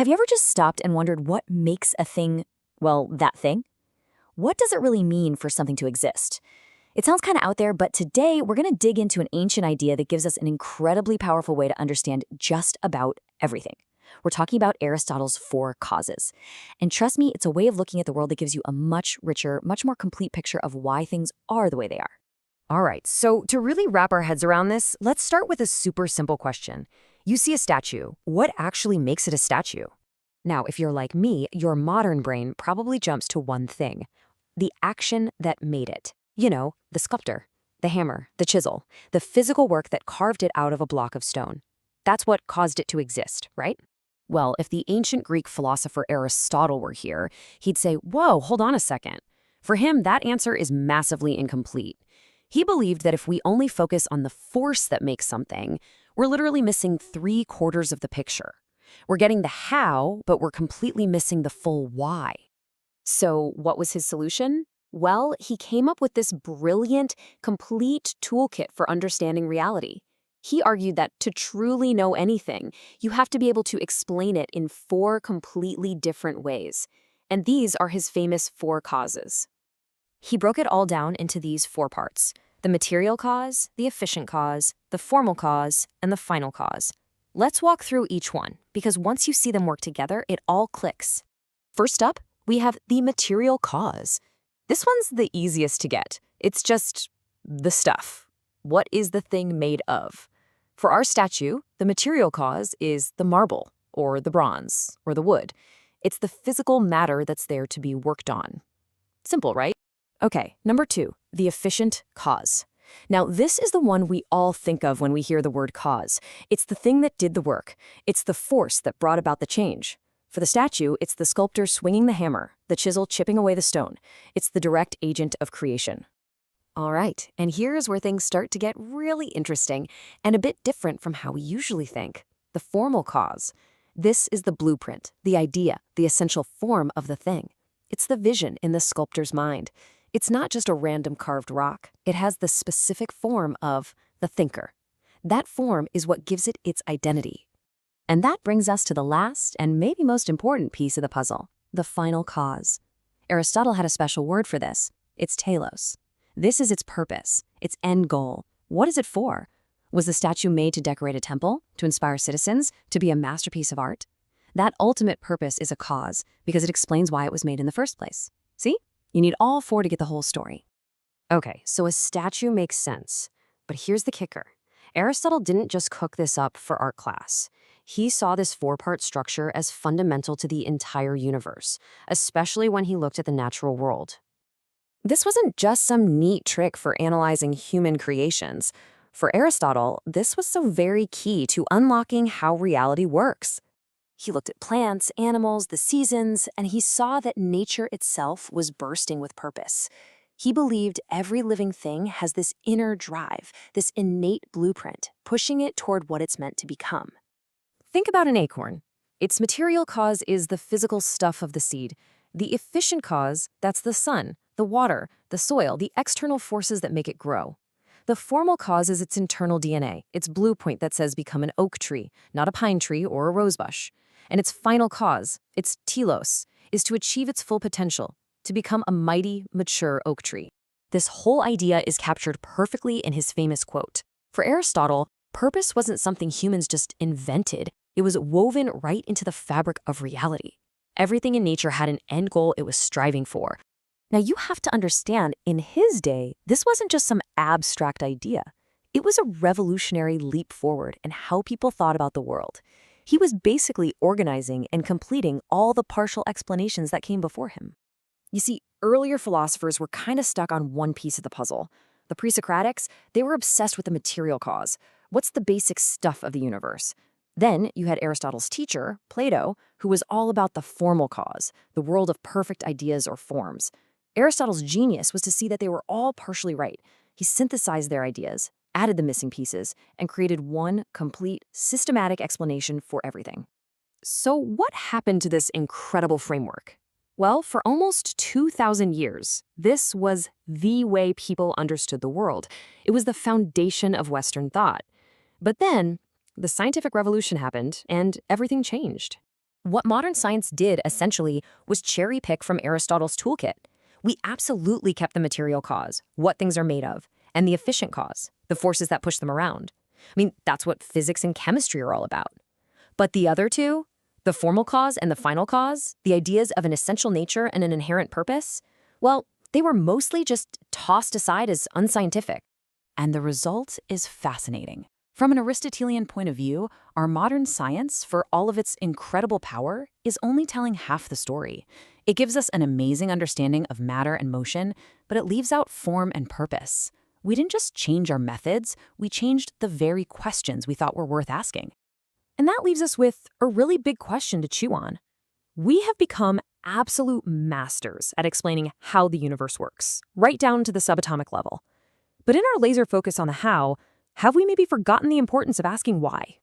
Have you ever just stopped and wondered what makes a thing, well, that thing? What does it really mean for something to exist? It sounds kind of out there, but today we're going to dig into an ancient idea that gives us an incredibly powerful way to understand just about everything. We're talking about Aristotle's four causes. And trust me, it's a way of looking at the world that gives you a much richer, much more complete picture of why things are the way they are. All right, so to really wrap our heads around this, let's start with a super simple question. You see a statue. What actually makes it a statue? Now, if you're like me, your modern brain probably jumps to one thing: the action that made it. You know, the sculptor, the hammer, the chisel, the physical work that carved it out of a block of stone. That's what caused it to exist, right? Well, if the ancient Greek philosopher Aristotle were here, he'd say, whoa, hold on a second. For him, that answer is massively incomplete. He believed that if we only focus on the force that makes something, we're literally missing 3/4 of the picture. We're getting the how, but we're completely missing the full why. So what was his solution? Well, he came up with this brilliant, complete toolkit for understanding reality. He argued that to truly know anything, you have to be able to explain it in 4 completely different ways. And these are his famous 4 causes. He broke it all down into these 4 parts: the material cause, the efficient cause, the formal cause, and the final cause. Let's walk through each one, because once you see them work together, it all clicks. First up, we have the material cause. This one's the easiest to get. It's just the stuff. What is the thing made of? For our statue, the material cause is the marble, or the bronze, or the wood. It's the physical matter that's there to be worked on. Simple, right? Okay, number 2, the efficient cause. Now, this is the one we all think of when we hear the word cause. It's the thing that did the work. It's the force that brought about the change. For the statue, it's the sculptor swinging the hammer, the chisel chipping away the stone. It's the direct agent of creation. All right, and here's where things start to get really interesting and a bit different from how we usually think: the formal cause. This is the blueprint, the idea, the essential form of the thing. It's the vision in the sculptor's mind. It's not just a random carved rock. It has the specific form of the thinker. That form is what gives it its identity. And that brings us to the last and maybe most important piece of the puzzle: the final cause. Aristotle had a special word for this. It's telos. This is its purpose, its end goal. What is it for? Was the statue made to decorate a temple, to inspire citizens, to be a masterpiece of art? That ultimate purpose is a cause because it explains why it was made in the first place. See? You need all 4 to get the whole story. Okay, so a statue makes sense. But here's the kicker. Aristotle didn't just cook this up for art class. He saw this 4-part structure as fundamental to the entire universe, especially when he looked at the natural world. This wasn't just some neat trick for analyzing human creations. For Aristotle, this was so very key to unlocking how reality works. He looked at plants, animals, the seasons, and he saw that nature itself was bursting with purpose. He believed every living thing has this inner drive, this innate blueprint, pushing it toward what it's meant to become. Think about an acorn. Its material cause is the physical stuff of the seed. The efficient cause, that's the sun, the water, the soil, the external forces that make it grow. The formal cause is its internal DNA, its blueprint that says become an oak tree, not a pine tree or a rosebush. And its final cause, its telos, is to achieve its full potential, to become a mighty, mature oak tree. This whole idea is captured perfectly in his famous quote. For Aristotle, purpose wasn't something humans just invented. It was woven right into the fabric of reality. Everything in nature had an end goal it was striving for. Now, you have to understand, in his day, this wasn't just some abstract idea. It was a revolutionary leap forward in how people thought about the world. He was basically organizing and completing all the partial explanations that came before him. You see, earlier philosophers were kind of stuck on one piece of the puzzle. The pre-Socratics, they were obsessed with the material cause. What's the basic stuff of the universe? Then you had Aristotle's teacher, Plato, who was all about the formal cause, the world of perfect ideas or forms. Aristotle's genius was to see that they were all partially right. He synthesized their ideas, added the missing pieces, and created one complete, systematic explanation for everything. So what happened to this incredible framework? Well, for almost 2,000 years, this was the way people understood the world. It was the foundation of Western thought. But then, the scientific revolution happened, and everything changed. What modern science did, essentially, was cherry-pick from Aristotle's toolkit. We absolutely kept the material cause, what things are made of, and the efficient cause, the forces that push them around. I mean, that's what physics and chemistry are all about. But the other two, the formal cause and the final cause, the ideas of an essential nature and an inherent purpose, well, they were mostly just tossed aside as unscientific. And the result is fascinating. From an Aristotelian point of view, our modern science, for all of its incredible power, is only telling half the story. It gives us an amazing understanding of matter and motion, but it leaves out form and purpose. We didn't just change our methods, we changed the very questions we thought were worth asking. And that leaves us with a really big question to chew on. We have become absolute masters at explaining how the universe works, right down to the subatomic level. But in our laser focus on the how, have we maybe forgotten the importance of asking why?